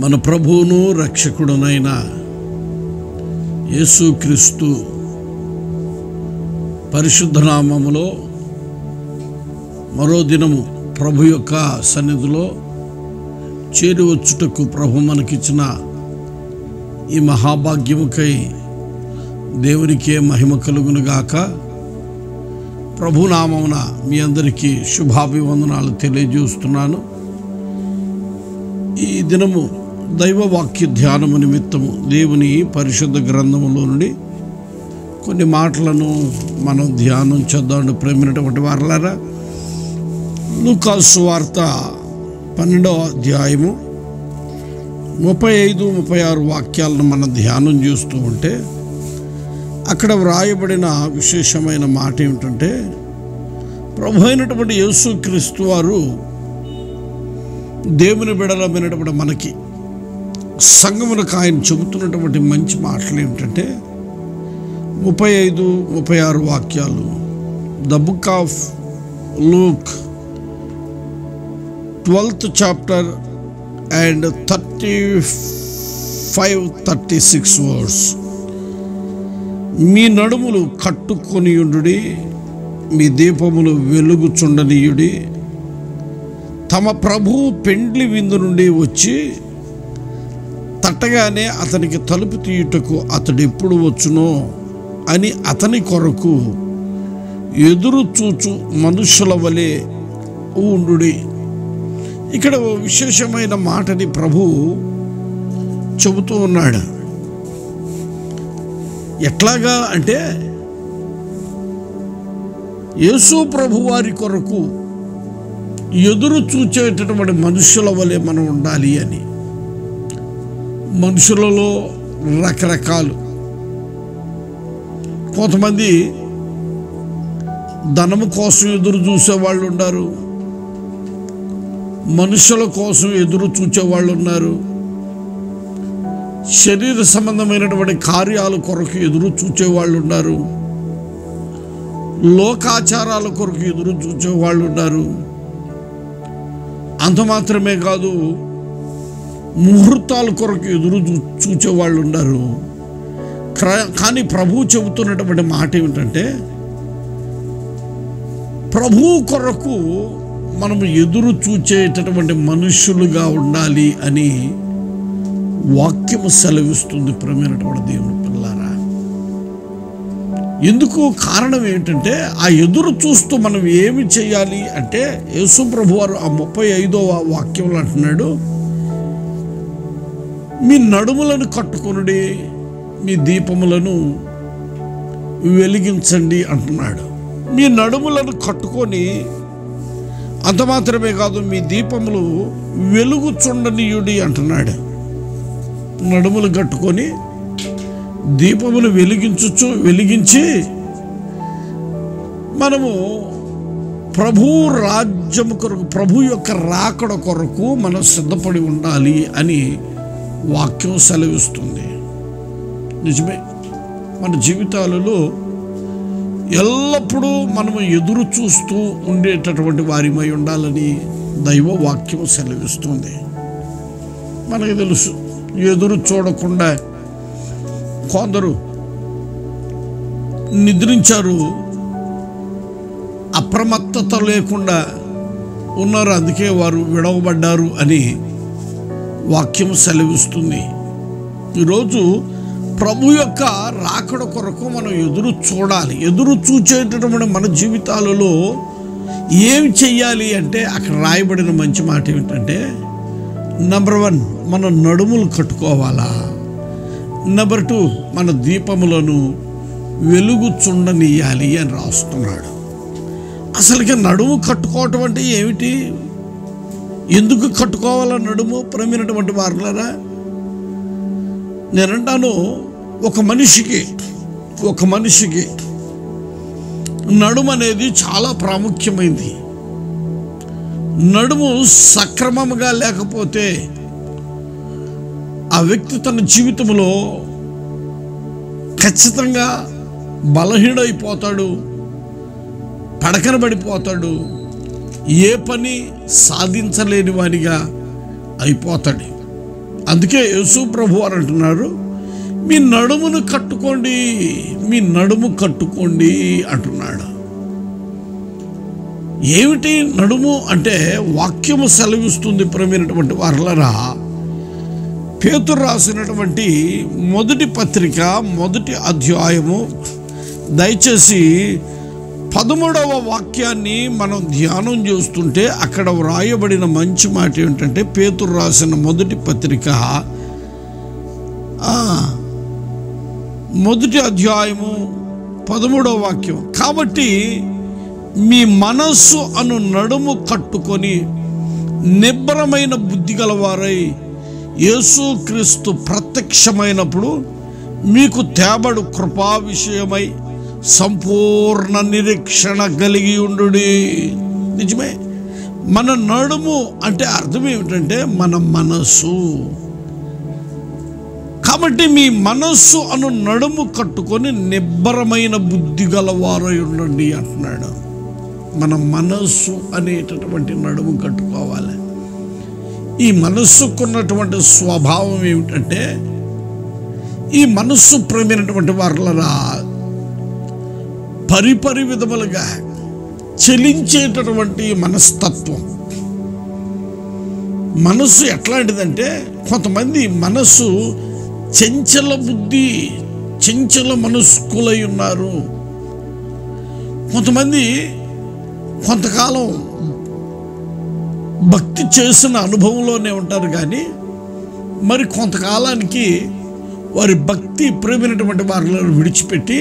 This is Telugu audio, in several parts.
మన ప్రభువును రక్షకుడునైన యేసుక్రీస్తు పరిశుద్ధ నామములో మరో దినము ప్రభు యొక్క సన్నిధిలో చేరువచ్చుటకు ప్రభు మనకిచ్చిన ఈ మహాభాగ్యముకై దేవునికే మహిమ కలుగునుగాక. ప్రభు నామమున మీ అందరికీ శుభాభివందనాలు తెలియజేస్తున్నాను. ఈ దినము దైవవాక్య ధ్యానము నిమిత్తము దేవుని పరిశుద్ధ గ్రంథములో నుండి కొన్ని మాటలను మనం ధ్యానం చేద్దాం. ప్రేమైనటువంటి వారలారా, లూకా సువార్త 12వ అధ్యాయము 35-36 వాక్యాలను మనం ధ్యానం చేస్తూ ఉంటే అక్కడ వ్రాయబడిన విశేషమైన మాట ఏమిటంటే, ప్రభు అయినటువంటి యేసుక్రీస్తు వారు దేవుని బిడ్డలమైనటువంటి మనకి సంఘమునకు ఆయన చెబుతున్నటువంటి మంచి మాటలు ఏమిటంటే 35-36 వాక్యాలు. The book of Luke 12th chapter and 35-36 words. మీ నడుములు కట్టుకొనియుండుడి, మీ దీపములు వెలుగుచుండనీయుడి. తమ ప్రభు పెండ్లి విందు నుండి వచ్చి తట్టగానే అతనికి తలుపు తీయుటకు అతడు ఎప్పుడు వచ్చునో అని అతని కొరకు ఎదురు చూచు మనుషుల వలె ఉండుడి. ఇక్కడ విశేషమైన మాటని ప్రభు చెబుతూ ఉన్నాడు. ఎట్లాగా అంటే, యేసు ప్రభు వారి కొరకు ఎదురు చూచేటటువంటి మనుషుల వలె మనం ఉండాలి అని. మనుషులలో రకరకాలు. కొంతమంది ధనము కోసం ఎదురు చూసేవాళ్ళు ఉన్నారు, మనుషుల కోసం ఎదురు చూచేవాళ్ళు ఉన్నారు, శరీర సంబంధమైనటువంటి కార్యాల కొరకు ఎదురు చూచేవాళ్ళు ఉన్నారు, లోకాచారాల కొరకు ఎదురు చూచేవాళ్ళు ఉన్నారు. అంత మాత్రమే కాదు, ముహూర్తాల కొరకు ఎదురు చూచేవాళ్ళు ఉన్నారు. కానీ ప్రభు చెబుతున్నటువంటి మాట ఏమిటంటే, ప్రభు కొరకు మనము ఎదురు చూచేటటువంటి మనుషులుగా ఉండాలి అని వాక్యము సెలవిస్తుంది. ప్రియమైనటువంటి దేవుని పిల్లారా, ఎందుకు కారణం ఏంటంటే, ఆ ఎదురు చూస్తూ మనం ఏమి చేయాలి అంటే, యేసు ప్రభు వారు ఆ 35వ వాక్యంలో అంటున్నాడు, మీ నడుములను కట్టుకొనుడి, మీ దీపములను వెలిగించండి అంటున్నాడు. మీ నడుములను కట్టుకొని, అంత మాత్రమే కాదు, మీ దీపములు వెలుగుచుండనీయుడి అంటున్నాడు. నడుములు కట్టుకొని దీపములు వెలిగించి మనము ప్రభు రాజ్యము కొరకు, ప్రభు యొక్క రాకడ కొరకు మనం సిద్ధపడి ఉండాలి అని వాక్యం సెలవిస్తుంది. నిజమే, మన జీవితాలలో ఎల్లప్పుడూ మనము ఎదురు చూస్తూ ఉండేటటువంటి వారిమై ఉండాలని దైవ వాక్యం సెలవిస్తుంది. మనకు తెలుసు, ఎదురు చూడకుండా కొందరు నిద్రించారు, అప్రమత్తత లేకుండా ఉన్నారు, అందుకే వారు విడవబడ్డారు అని వాక్యం సెలవిస్తుంది. ఈరోజు ప్రభు యొక్క రాకడ కొరకు మనం ఎదురు చూడాలి. ఎదురు చూచేటటువంటి మన జీవితాలలో ఏం చెయ్యాలి అంటే, అక్కడ రాయబడిన మంచి మాట ఏమిటంటే, నెంబర్ 1 మన నడుములు కట్టుకోవాలా, నెంబర్ 2 మన దీపములను వెలుగుచుండనీయాలి అని రాస్తున్నాడు. అసలుకి నడుము కట్టుకోవటం అంటే ఏమిటి? ఎందుకు కట్టుకోవాలా నడుము? ప్రేమైనటువంటి వారలారా, నేనంటాను, ఒక మనిషికి నడుము అనేది చాలా ప్రాముఖ్యమైంది. నడుము సక్రమంగా లేకపోతే ఆ వ్యక్తి తన జీవితంలో ఖచ్చితంగా బలహీనైపోతాడు, పడకన పడిపోతాడు, ఏ పని సాధించలేని వాడిగా అయిపోతాడు. అందుకే యేసు ప్రభు వారు అంటున్నారు, మీ నడుమును కట్టుకోండి, మీ నడుము కట్టుకోండి అంటున్నాడు. ఏమిటి నడుము అంటే వాక్యము సెలవిస్తుంది ప్రియమైనటువంటి వారలారా. పేతురు రాసినటువంటి మొదటి పత్రిక 1వ అధ్యాయము దయచేసి 13వ వాక్యాన్ని మనం ధ్యానం చేస్తుంటే అక్కడ వ్రాయబడిన మంచి మాట ఏమిటంటే, పేతురు రాసిన మొదటి పత్రిక 1వ అధ్యాయము 13వ వాక్యం. కాబట్టి మీ మనస్సు అను నడుము కట్టుకొని నిబ్బరమైన బుద్ధి గలవారై యేసుక్రీస్తు ప్రత్యక్షమైనప్పుడు మీకు తేబడు కృపా విషయమై సంపూర్ణ నిరీక్షణ కలిగి ఉండుడి. నిజమే, మన నడుము అంటే అర్థం ఏమిటంటే మన మనస్సు. కాబట్టి మీ మనస్సు అను నడుము కట్టుకొని నిబ్బరమైన బుద్ధి గలవారై ఉండండి అంటున్నాడు. మన మనస్సు అనేటటువంటి నడుము కట్టుకోవాలి. ఈ మనస్సుకున్నటువంటి స్వభావం ఏమిటంటే, ఈ మనస్సు ప్రేమైనటువంటి వారలరా పరిపరి విధములుగా చలించేటటువంటి మనస్తత్వం. మనస్సు ఎట్లాంటిదంటే, కొంతమంది మనస్సు చంచల బుద్ధి, చంచల మనస్కులై ఉన్నారు. కొంతమంది కొంతకాలం భక్తి చేసిన అనుభవంలోనే ఉంటారు, కానీ మరి కొంతకాలానికి వారి భక్తి ప్రేమైనటువంటి వారిని విడిచిపెట్టి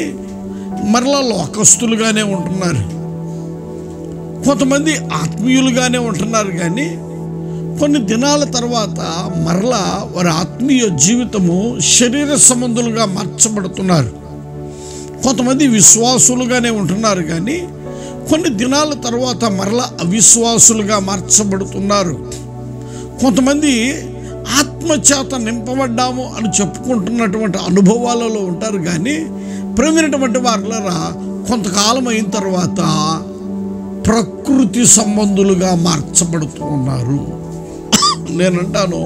మరలా లోకస్తులుగానే ఉంటున్నారు. కొంతమంది ఆత్మీయులుగానే ఉంటున్నారు, కానీ కొన్ని దినాల తర్వాత మరలా వారి ఆత్మీయ జీవితము శరీర సంబంధులుగా మార్చబడుతున్నారు. కొంతమంది విశ్వాసులుగానే ఉంటున్నారు, కానీ కొన్ని దినాల తర్వాత మరలా అవిశ్వాసులుగా మార్చబడుతున్నారు. కొంతమంది ఆత్మచేత నింపబడ్డాము అని చెప్పుకుంటున్నటువంటి అనుభవాలలో ఉంటారు, కానీ ప్రేమైనటువంటి వారులరా కొంతకాలం అయిన తర్వాత ప్రకృతి సంబంధులుగా మార్చబడుతూ ఉన్నారు. నేనంటాను,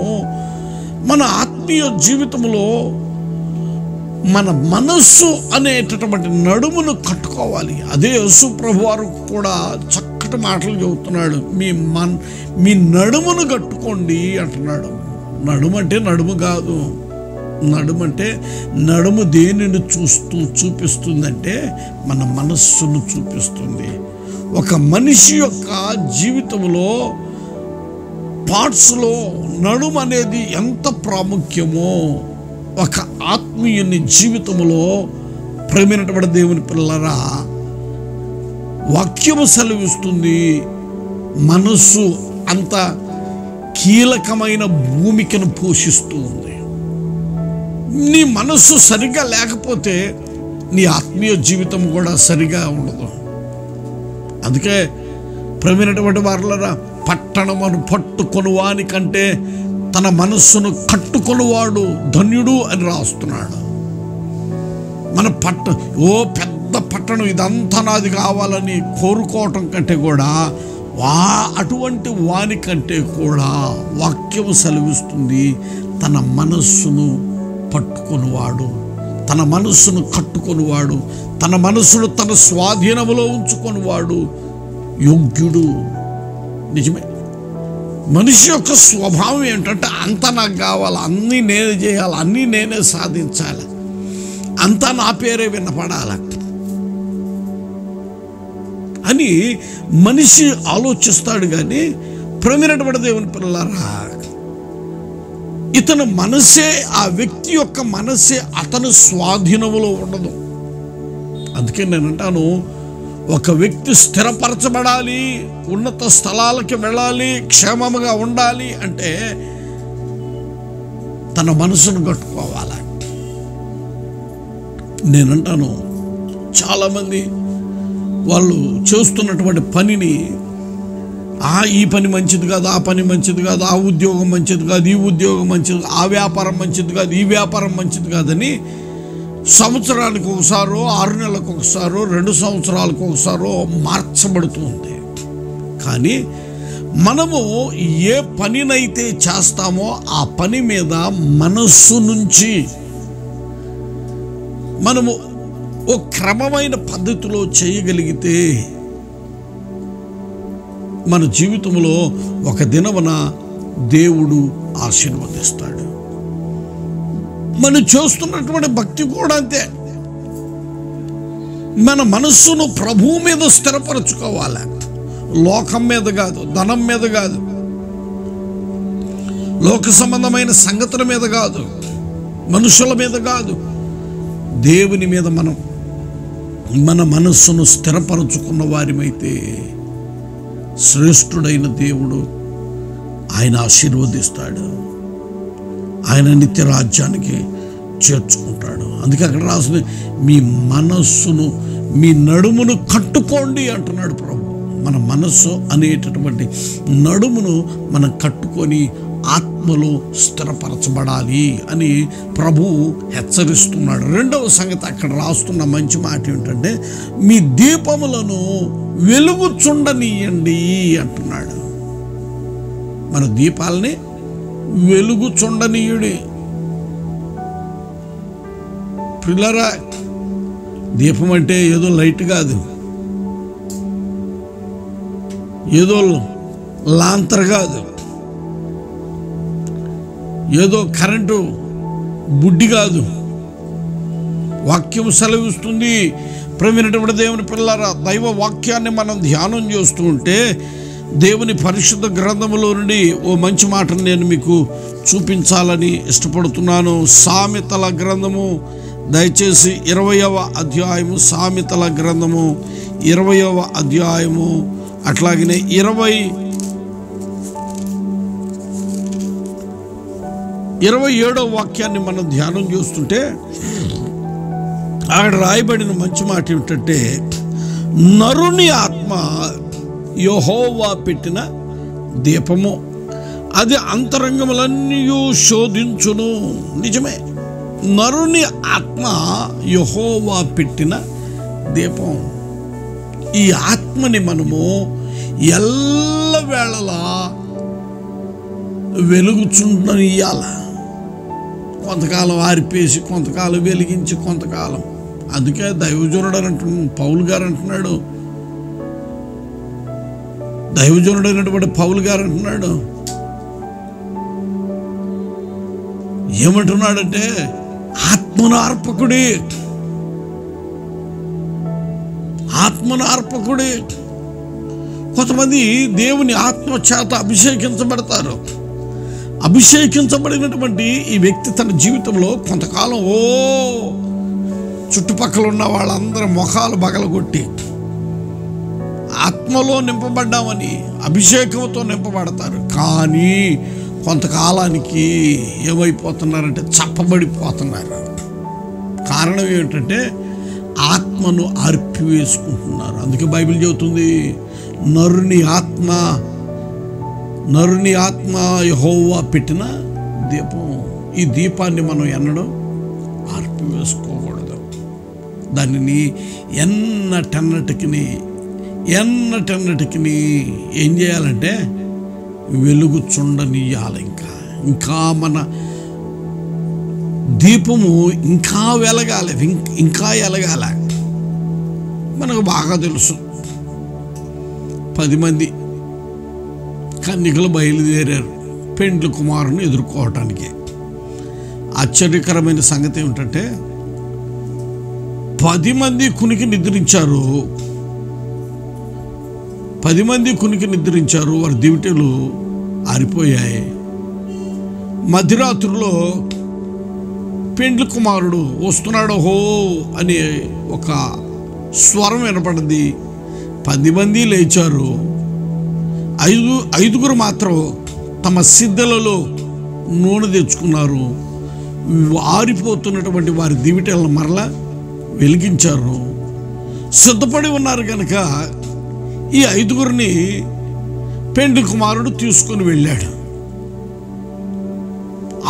మన ఆత్మీయ జీవితంలో మన మనస్సు అనేటటువంటి నడుమును కట్టుకోవాలి. అదే యేసు ప్రభు వారు కూడా చక్కటి మాటలు చెబుతున్నాడు. మీ నడుమును కట్టుకోండి అంటున్నాడు. నడుము అంటే నడుము కాదు. నడుమంటే నడుము దేనిని చూపిస్తుందంటే మన మనస్సును చూపిస్తుంది. ఒక మనిషి యొక్క జీవితంలో పార్ట్స్లో నడుము అనేది ఎంత ప్రాముఖ్యమో ఒక ఆత్మీయుని జీవితంలో ప్రేమైనటువంటి దేవుని పిల్లరా వాక్యము సెలవిస్తుంది. మనస్సు అంత కీలకమైన భూమికను పోషిస్తూ ఉంది. నీ మనస్సు సరిగా లేకపోతే నీ ఆత్మీయ జీవితం కూడా సరిగా ఉండదు. అందుకే ప్రేమైనటువంటి వారలారా, పట్టణమును పట్టుకొని వానికంటే తన మనస్సును కట్టుకొనివాడు ధన్యుడు అని రాస్తున్నాడు. మన పెద్ద పట్టణం ఇదంతా నాది కావాలని కోరుకోవటం కంటే కూడా అటువంటి వానికంటే కూడా వాక్యము సెలవిస్తుంది, తన మనస్సును పట్టుకొనివాడు, తన మనస్సును కట్టుకొనివాడు, తన మనస్సును తన స్వాధీనములో ఉంచుకొనివాడు యోగ్యుడు. నిజమే, మనిషి యొక్క స్వభావం ఏంటంటే అంతా నాకు కావాలి, అన్నీ నేనే చేయాలి, అన్నీ నేనే సాధించాలి, అంతా నా పేరే వినపడాలి అని మనిషి ఆలోచిస్తాడు. కానీ ప్రేమైనటువంటి దేవుని పిల్లలారా, ఇతను మనసే, ఆ వ్యక్తి యొక్క మనసే అతని స్వాధీనములో ఉండదు. అందుకే నేను అంటాను, ఒక వ్యక్తి స్థిరపరచబడాలి, ఉన్నత స్థలాలకి వెళ్ళాలి, క్షేమముగా ఉండాలి అంటే తన మనసును కట్టుకోవాలి. నేనంటాను, చాలామంది వాళ్ళు చేస్తున్నటువంటి పనిని ఈ పని మంచిది కాదు, ఆ పని మంచిది కాదు, ఆ ఉద్యోగం మంచిది కాదు, ఈ ఉద్యోగం మంచిది, ఆ వ్యాపారం మంచిది కాదు, ఈ వ్యాపారం మంచిది కాదని సంవత్సరానికి ఒకసారో, 6 నెలలకు ఒకసారో, 2 సంవత్సరాలకు ఒకసారో మార్చబడుతుంది. కానీ మనము ఏ పనినైతే చేస్తామో ఆ పని మీద మనస్సు నుంచి మనము ఓ క్రమమైన పద్ధతిలో చేయగలిగితే మన జీవితంలో ఒక దినమున దేవుడు ఆశీర్వదిస్తాడు. మనం చేస్తున్నటువంటి భక్తి కూడా అంతే. మన మనస్సును ప్రభువు మీద స్థిరపరచుకోవాలి. లోకం మీద కాదు, ధనం మీద కాదు, లోక సంబంధమైన సంగతుల మీద కాదు, మనుషుల మీద కాదు, దేవుని మీద మనం మన మనస్సును స్థిరపరచుకున్న వారిమైతే శ్రేష్ఠుడైన దేవుడు ఆయన ఆశీర్వదిస్తాడు, ఆయన నిత్య రాజ్యానికి చేర్చుకుంటాడు. అందుకే అక్కడ రాసింది, మీ మనస్సును, మీ నడుమును కట్టుకోండి అంటున్నాడు ప్రభు. మన మనస్సు అనేటటువంటి నడుమును మనం కట్టుకొని ఆత్మలో స్థిరపరచబడాలి అని ప్రభువు హెచ్చరిస్తున్నాడు. రెండవ సంగతి అక్కడ రాస్తున్న మంచి మాట ఏమిటంటే, మీ దీపములను వెలుగుచుండనీయండి అంటున్నాడు. మన దీపాలని వెలుగుచుండనీయుడి. పిల్లరా, దీపం అంటే ఏదో లైట్ కాదు, ఏదో లాంతర్ కాదు, ఏదో కరెంటు బుడ్డి కాదు. వాక్యం సెలవిస్తుంది. ప్రేమైనటువంటి దేవుని పిల్లరా, దైవ వాక్యాన్ని మనం ధ్యానం చేస్తూ ఉంటే దేవుని పరిశుద్ధ గ్రంథములో నుండి ఓ మంచి మాటను నేను మీకు చూపించాలని ఇష్టపడుతున్నాను. సామెతల గ్రంథము, దయచేసి 20వ అధ్యాయము, సామెతల గ్రంథము 20వ అధ్యాయము, అట్లాగనే 27వ వాక్యాన్ని మనం ధ్యానం చేస్తుంటే అక్కడ రాయబడిన మంచి మాట ఏమిటంటే, నరుని ఆత్మ యెహోవా పెట్టిన దీపము, అది అంతరంగములన్నీ శోధించును. నిజమే, నరుని ఆత్మ యెహోవా పెట్టిన దీపం. ఈ ఆత్మని మనము ఎల్లవేళలా వెలుగుచుండనియాల. కొంతకాలం ఆరిపేసి, కొంతకాలం వెలిగించి, కొంతకాలం. అందుకే దైవజనుడు అంటున్నాడు, పౌలు గారు అంటున్నాడు, దైవజనుడైనటువంటి పౌలు గారు అంటున్నాడు, ఏమంటున్నాడంటే, ఆత్మను అర్పకుడి, ఆత్మను అర్పకుడి. కొంతమంది దేవుని ఆత్మ చేత అభిషేకించబడతారు. అభిషేకించబడినటువంటి ఈ వ్యక్తి తన జీవితంలో కొంతకాలం చుట్టుపక్కల ఉన్న వాళ్ళందరూ మొఖాలు బగలగొట్టి ఆత్మలో నింపబడ్డామని అభిషేకంతో నింపబడతారు. కానీ కొంతకాలానికి ఏమైపోతున్నారంటే చప్పబడిపోతున్నారు. కారణం ఏమిటంటే ఆత్మను ఆర్పివేసుకుంటున్నారు. అందుకే బైబిల్ చెబుతుంది, నరుని ఆత్మ యెహోవా పెట్టిన దీపం. ఈ దీపాన్ని మనం ఎన్నడూ ఆర్పివేసుకోకూడదు. దానిని ఎన్నటెన్నటికి ఏం చేయాలంటే వెలుగుచుండనీయాలి. ఇంకా మన దీపము ఇంకా వెలగాలి, ఇంకా ఎలగాల. మనకు బాగా తెలుసు, 10 మంది కన్యకలు బయలుదేరారు పెండ్లి కుమారుని ఎదుర్కోవటానికి. ఆశ్చర్యకరమైన సంగతి ఏమిటంటే 10 మంది కునికి నిద్రించారు. 10 మంది కునికి నిద్రించారు. వారి దివిటలు ఆరిపోయాయి. మధ్యరాత్రిలో పెండ్లి కుమారుడు వస్తున్నాడు హో అనే ఒక స్వరం వినపడింది. 10 మంది లేచారు. ఐదుగురు మాత్రం తమ సిద్ధలలో నూనె తెచ్చుకున్నారు. ఆరిపోతున్నటువంటి వారి దివిటలను మరలా వెలిగించారు. సిద్ధపడి ఉన్నారు కనుక ఈ 5గురిని పెండ్లి కుమారుడు తీసుకొని వెళ్ళాడు.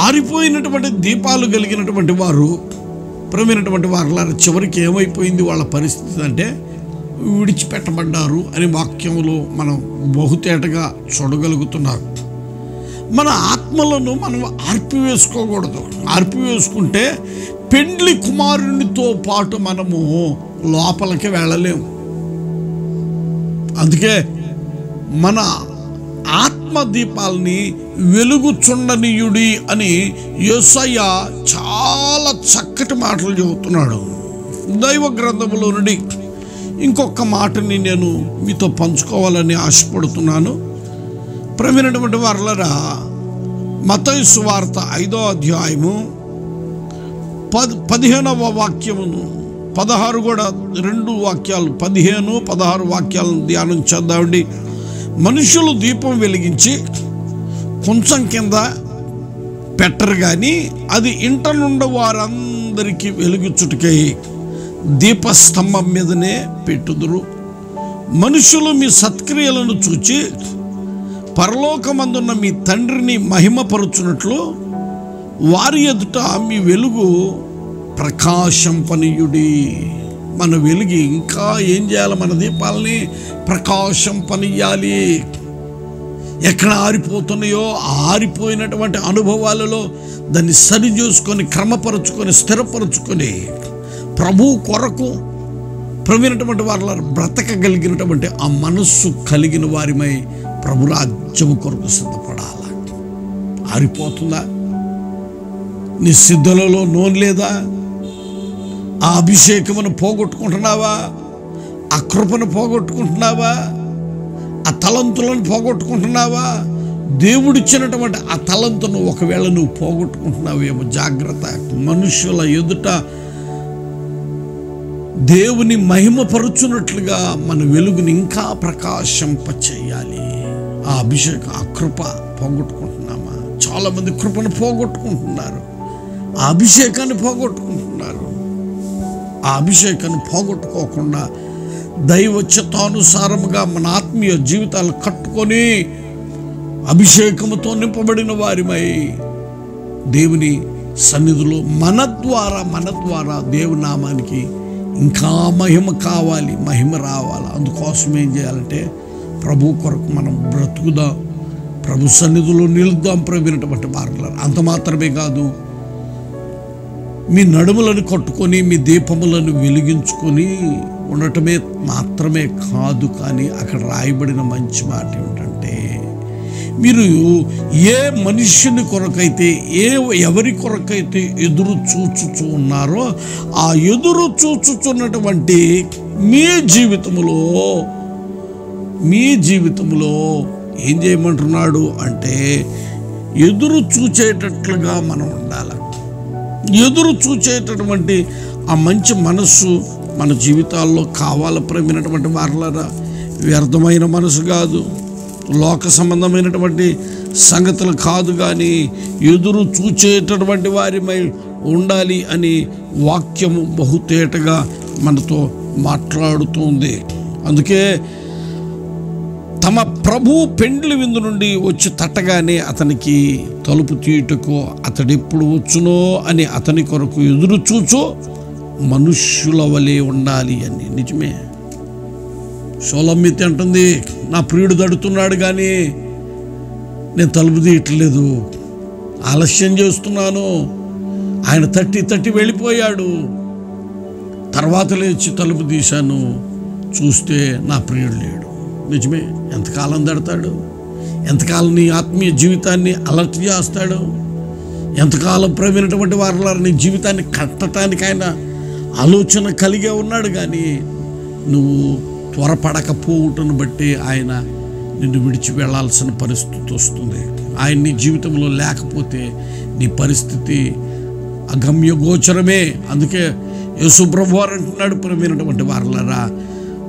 ఆరిపోయినటువంటి దీపాలు కలిగినటువంటి వారు, ప్రేమైనటువంటి వారు, చివరికి ఏమైపోయింది వాళ్ళ పరిస్థితి అంటే విడిచిపెట్టబడ్డారు అని వాక్యంలో మనం బహుతేటగా చూడగలుగుతున్నాం. మన ఆత్మలను మనం ఆర్పివేసుకోకూడదు. ఆర్పివేసుకుంటే పెండ్లి కుమారునితో పాటు మనము లోపలికి వెళ్ళలేము. అందుకే మన ఆత్మదీపాలని వెలుగుచుండనీయుడి అని యేసయ్య చాలా చక్కటి మాటలు చెబుతున్నాడు. దైవ గ్రంథములో నుండి ఇంకొక మాటని నేను మీతో పంచుకోవాలని ఆశపడుతున్నాను. ప్రియమైనటువంటి వారలారా, మత్తయి సువార్త 5వ అధ్యాయము 15వ వాక్యమును 16 కూడా 2 వాక్యాలు 15, 16 వాక్యాలను ధ్యానం చేద్దామండి. మనుషులు దీపం వెలిగించి కొంచెం కింద పెట్టరు కానీ అది ఇంట నుండి వారందరికీ వెలుగుచుటకై దీపస్తంభం మీదనే పెట్టుదురు. మనుషులు మీ సత్క్రియలను చూచి పరలోకమందున్న మీ తండ్రిని మహిమపరుచున్నట్లు వారి ఎదుట మీ వెలుగు ప్రకాశంపనీయుడి. మన వెలుగు ఇంకా ఏం చేయాలి? మన దీపాలని ప్రకాశంపనీయాలి. ఎక్కడ ఆరిపోతున్నాయో ఆరిపోయినటువంటి అనుభవాలలో దాన్ని సరి చేసుకొని క్రమపరుచుకొని స్థిరపరుచుకొని ప్రభు కొరకు ప్రవీణటువంటి వారిలో బ్రతకగలిగినటువంటి ఆ మనస్సు కలిగిన వారిమై ప్రభు రాజ్యము కొరకు సిద్ధపడాల. ఆరిపోతుందా? నీ సిద్ధలలో నూనె లేదా? ఆ అభిషేకమును పోగొట్టుకుంటున్నావా? ఆ కృపను పోగొట్టుకుంటున్నావా? ఆ తలంతులను పోగొట్టుకుంటున్నావా? దేవుడిచ్చినటువంటి ఆ తలంతును ఒకవేళ నువ్వు పోగొట్టుకుంటున్నావేమో జాగ్రత్త. మనుషుల ఎదుట దేవుని మహిమపరుచున్నట్లుగా మన వెలుగుని ఇంకా ప్రకాశింప చేయాలి. ఆ అభిషేకం, ఆ కృప పోగొట్టుకుంటున్నామా? చాలామంది కృపను పోగొట్టుకుంటున్నారు, ఆ అభిషేకాన్ని పోగొట్టుకుంటున్నారు. ఆ అభిషేకాన్ని పోగొట్టుకోకుండా దైవ చిత్తానుసారముగా మన ఆత్మీయ జీవితాలు కట్టుకొని అభిషేకముతో నింపబడిన వారిమై దేవుని సన్నిధిలో మన ద్వారా దేవుని నామానికి ఇంకా మహిమ కావాలి, మహిమ రావాలి. అందుకోసం ఏం చేయాలంటే ప్రభు కొరకు మనం బ్రతుకుదాం, ప్రభు సన్నిధిలో నిలుద్దాం. ప్రవీణటువంటి వారు అంత మాత్రమే కాదు, మీ నడుములను కట్టుకొని మీ దీపములను వెలిగించుకొని ఉండటమే మాత్రమే కాదు, కానీ అక్కడ రాయబడిన మంచి మాట ఏమిటంటే, మీరు ఏ మనుష్యుని కొరకైతే ఎవరి కొరకైతే ఎదురు చూచుచూ ఉన్నారో ఆ ఎదురు చూచుచున్నటువంటి మీ జీవితంలో ఏం చేయమంటున్నాడు అంటే, ఎదురు చూచేటట్లుగా మనం ఉండాలి. ఎదురు చూచేటటువంటి ఆ మంచి మనస్సు మన జీవితాల్లో కావాలి. ప్రేమైనటువంటి వారలారా, వ్యర్థమైన మనసు కాదు, లోక సంబంధమైనటువంటి సంగతులు కాదు, కానీ ఎదురు చూచేటటువంటి వారిమై ఉండాలి అని వాక్యము బహుతేటగా మనతో మాట్లాడుతుంది. అందుకే తమ ప్రభు పెండ్లి విందు నుండి వచ్చి తట్టగానే అతనికి తలుపు తీయుటకు అతడెప్పుడు వచ్చునో అని అతని కొరకు ఎదురు చూచో మనుష్యుల వలె ఉండాలి అని. నిజమే, షోలమ్మితి అంటుంది, నా ప్రియుడు దడుతున్నాడు కానీ నేను తలుపు తీయట్లేదు, ఆలస్యం చేస్తున్నాను. ఆయన తట్టి వెళ్ళిపోయాడు, తర్వాత లేచి తలుపు తీశాను, చూస్తే నా ప్రియుడు లేడు. నిజమే, ఎంతకాలం దడతాడు? ఎంతకాలం నీ ఆత్మీయ జీవితాన్ని అలర్ట్ చేస్తాడు? ఎంతకాలం ప్రవీణటువంటి వారిలో నీ జీవితాన్ని కట్టడానికి ఆయన ఆలోచన కలిగే ఉన్నాడు. కానీ నువ్వు త్వరపడకపోవటను బట్టి ఆయన నిన్ను విడిచి వెళ్ళాల్సిన పరిస్థితి వస్తుంది. ఆయన నీ జీవితంలో లేకపోతే నీ పరిస్థితి అగమ్య గోచరమే. అందుకే యేసుప్రభు వారు అంటున్నాడు, ప్రవీణటువంటి వారలారా,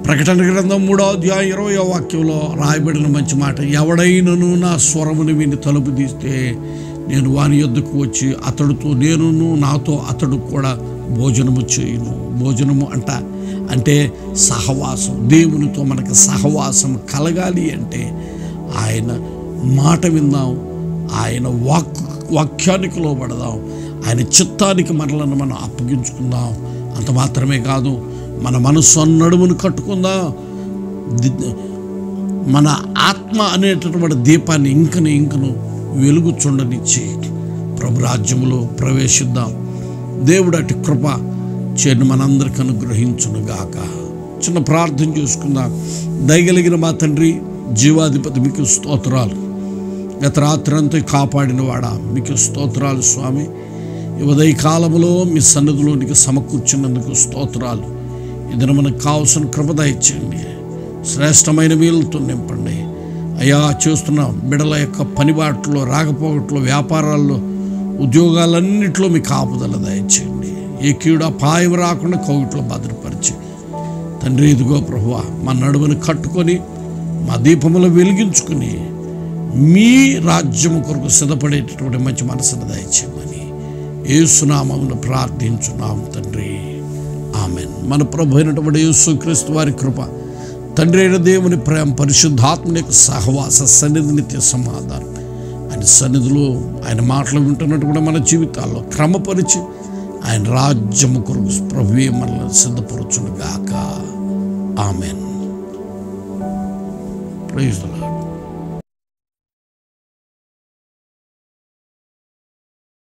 ప్రకటన గ్రంథం 3వ అధ్యాయం 20వ వాక్యంలో రాయబడిన మంచి మాట, ఎవడైనను నా స్వరమును విని తలుపు తీస్తే నేను వాని యొద్దకు వచ్చి అతడితో నేనును నాతో అతడు కూడా భోజనము చేయును. భోజనము అంటే సహవాసం. దేవునితో మనకు సహవాసం కలగాలి అంటే ఆయన మాట విందాం, ఆయన వాక్యానికి లోబడదాం, ఆయన చిత్తానికి మనలను మనం అప్పగించుకుందాం. అంత మాత్రమే కాదు, మన మనస్సు నడుమును కట్టుకుందాం. మన ఆత్మ అనేటటువంటి దీపాన్ని ఇంకను వెలుగుచుండనిచ్చి ప్రభు రాజ్యములో ప్రవేశిద్దాం. దేవుడు అటు కృప చేరిన మనందరికి అనుగ్రహించునుగాక. చిన్న ప్రార్థన చేసుకుందాం. దయగలిగిన మా తండ్రి, జీవాధిపతి, మీకు స్తోత్రాలు. గత రాత్రి అంతా కాపాడిన వాడా, మీకు స్తోత్రాలు స్వామి. ఈ ఉదయ కాలంలో మీ సన్నిధిలోనికి సమకూర్చున్నందుకు స్తోత్రాలు. ఇది మనకు కావాల్సిన కృప దయచేయండి. శ్రేష్టమైన వీళ్ళతో నింపండి అయ్యా. చేస్తున్న బిడల యొక్క పనిబాట్లో, రాకపోకట్లో, వ్యాపారాల్లో, ఉద్యోగాలన్నింటిలో మీ కాపుదల దయచేయండి. ఏ కీడు అపాయం రాకుండా కౌగిట్లో భద్రపరిచి తండ్రి, ఇదిగో ప్రభువా, మా నడుమును కట్టుకొని మా దీపములు వెలిగించుకుని మీ రాజ్యము కొరకు సిద్ధపడేటటువంటి మంచి మనసును దయచేయమని యేసునామమున ప్రార్థించున్నాము తండ్రి. ఆమెన్. మన ప్రభు అయినటువంటి యేసుక్రీస్తు వారి కృప, తండ్రి అయిన దేవుని ప్రేమ, పరిశుద్ధాత్మని యొక్క సహవాస సన్నిధి, నిత్య సమాధానం ఆయన సన్నిధిలో ఆయన మాటలు వింటున్నటువంటి మన జీవితాల్లో క్రమపరిచి ఆయన రాజ్యము కొరకు ప్రభువే మనల్ని సిద్ధపరచునుగాక. ఆమెన్. Praise the lord.